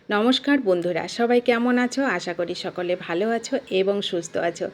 নমস্কার বন্ধুরা, সবাই কেমন আছো? আশা করি সকলে ভালো আছো এবং সুস্থ আছো।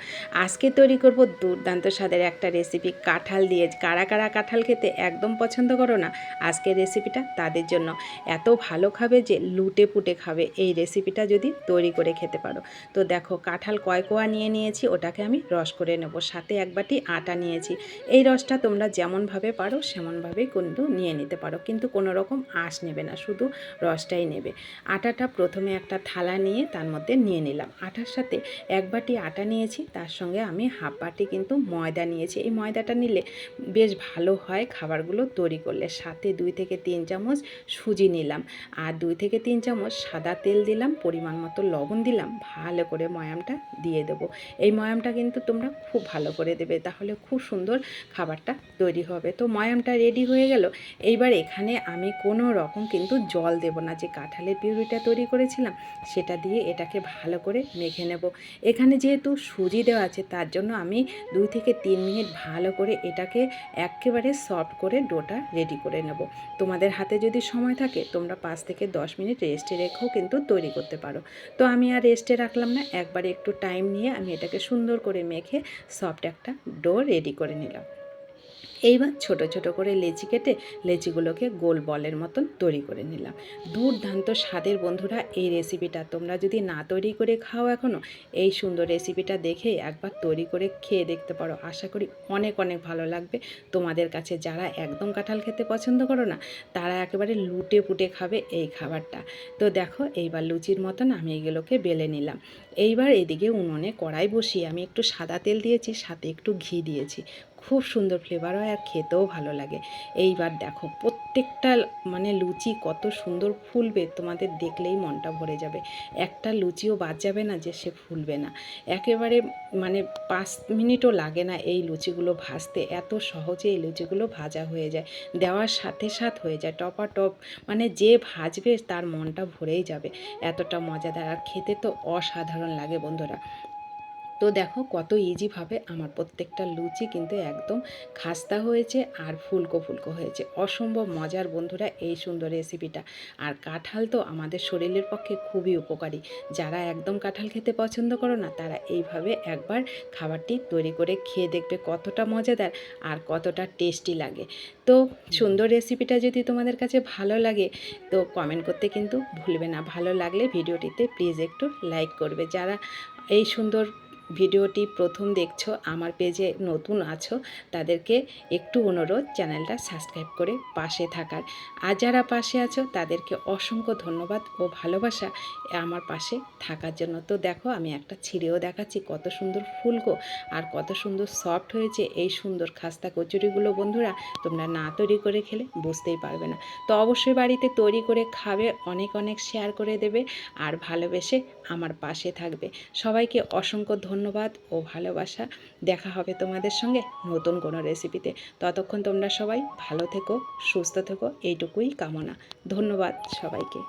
আজকে তৈরি করব দুর্দান্ত স্বাদের একটা রেসিপি কাঁঠাল দিয়ে। কারা কারা কাঁঠাল খেতে একদম পছন্দ করো না, আজকের রেসিপিটা তাদের জন্য। এত ভালো খাবে যে লুটে পুটে খাবে এই রেসিপিটা যদি তৈরি করে খেতে পারো। তো দেখো, কাঁঠাল কয় কোয়া নিয়ে নিয়েছি, ওটাকে আমি রস করে নেব। সাথে এক বাটি আটা নিয়েছি। এই রসটা তোমরা যেমনভাবে পারো সেমনভাবেই কিন্তু নিয়ে নিতে পারো, কিন্তু কোনো রকম আঁশ নেবে না, শুধু রসটাই নেবে। আটাটা প্রথমে একটা থালা নিয়ে তার মধ্যে নিয়ে নিলাম। আটার সাথে এক বাটি আটা নিয়েছি, তার সঙ্গে আমি হাফ বাটি কিন্তু ময়দা নিয়েছি। এই ময়দাটা নিলে বেশ ভালো হয় খাবারগুলো তৈরি করলে। সাথে 2 থেকে 3 চামচ সুজি নিলাম, আর 2 থেকে 3 চামচ সাদা তেল দিলাম, পরিমাণ মতো লবণ দিলাম। ভালো করে ময়ামটা দিয়ে দেবো। এই ময়ামটা কিন্তু তোমরা খুব ভালো করে দেবে, তাহলে খুব সুন্দর খাবারটা তৈরি হবে। তো ময়ামটা রেডি হয়ে গেল। এইবার এখানে আমি কোনো রকম কিন্তু জল দেব না। যে কাঁঠালের পিউরিটা তৈরি করেছিলাম সেটা দিয়ে এটাকে ভালো করে মেখে নেব। এখানে যেহেতু সুজি দেওয়া আছে, তার জন্য আমি 2 থেকে 3 মিনিট ভালো করে এটাকে একেবারে সফট করে ডোটা রেডি করে নেব। তোমাদের হাতে যদি সময় থাকে তোমরা 5 থেকে 10 মিনিট রেস্টে রেখেও কিন্তু তৈরি করতে পারো। তো আমি আর রেস্টে রাখলাম না, একবারে একটু টাইম নিয়ে আমি এটাকে সুন্দর করে মেখে সফট একটা ডো রেডি করে নিলাম। এইবার ছোট ছোট করে লেচি কেটে লেচিগুলোকে গোল বলের মতন তৈরি করে নিলাম। দুর্দান্ত স্বাদের বন্ধুরা এই রেসিপিটা। তোমরা যদি না তৈরি করে খাও এখনও, এই সুন্দর রেসিপিটা দেখে একবার তৈরি করে খেয়ে দেখতে পারো। আশা করি অনেক অনেক ভালো লাগবে তোমাদের কাছে। যারা একদম কাঁঠাল খেতে পছন্দ করো না, তারা একেবারে লুটে পুটে খাবে এই খাবারটা। তো দেখো, এইবার লুচির মতন আমি এগুলোকে বেলে নিলাম। এইবার এদিকে উনুনে কড়াই বসিয়ে আমি একটু সাদা তেল দিয়েছি, সাথে একটু ঘি দিয়েছি। খুব সুন্দর ফ্লেভার হয় আর খেতেও ভালো লাগে। এইবার দেখো, প্রত্যেকটা লুচি কত সুন্দর ফুলবে, তোমাদের দেখলেই মনটা ভরে যাবে। একটা লুচিও বাদ যাবে না যে সে ফুলবে না। একেবারে 5 মিনিটও লাগে না এই লুচিগুলো ভাজতে, এত সহজে এই লুচিগুলো ভাজা হয়ে যায়। দেওয়ার সাথে সাথ হয়ে যায় টপাটপ। যে ভাজবে তার মনটা ভরেই যাবে, এতটা মজাদার আর খেতে তো অসাধারণ লাগে বন্ধুরা। তো দেখো কত ইজিভাবে আমার প্রত্যেকটা লুচি কিন্তু একদম খাস্তা হয়েছে আর ফুলকো ফুলকো হয়েছে। অসম্ভব মজার বন্ধুরা এই সুন্দর রেসিপিটা। আর কাঁঠাল তো আমাদের শরীরের পক্ষে খুবই উপকারী। যারা একদম কাঁঠাল খেতে পছন্দ করো না, তারা এইভাবে একবার খাবারটি তৈরি করে খেয়ে দেখবে কতটা মজাদার আর কতটা টেস্টি লাগে। তো সুন্দর রেসিপিটা যদি তোমাদের কাছে ভালো লাগে তো কমেন্ট করতে কিন্তু ভুলবে না। ভালো লাগলে ভিডিওটিতে প্লিজ একটু লাইক করবে। যারা এই সুন্দর ভিডিওটি প্রথম দেখছো, আমার পেজে নতুন আছো, তাদেরকে একটু অনুরোধ চ্যানেলটা সাবস্ক্রাইব করে পাশে থাকার। আর যারা পাশে আছো তাদেরকে অসংখ্য ধন্যবাদ ও ভালোবাসা আমার পাশে থাকার জন্য। তো দেখো, আমি একটা ছিঁড়েও দেখাচ্ছি কত সুন্দর ফুলকো আর কত সুন্দর সফট হয়েছে এই সুন্দর খাস্তা কচুরিগুলো। বন্ধুরা, তোমরা না তৈরি করে খেলে বুঝতেই পারবে না। তো অবশ্যই বাড়িতে তৈরি করে খাবে, অনেক অনেক শেয়ার করে দেবে আর ভালোবেসে আমার পাশে থাকবে। সবাইকে অসংখ্য ধন্যবাদ ও ভালোবাসা। দেখা হবে তোমাদের সঙ্গে নতুন কোনো রেসিপিতে। ততক্ষণ তোমরা সবাই ভালো থেকো, সুস্থ থেকো, এইটুকুই কামনা। ধন্যবাদ সবাইকে।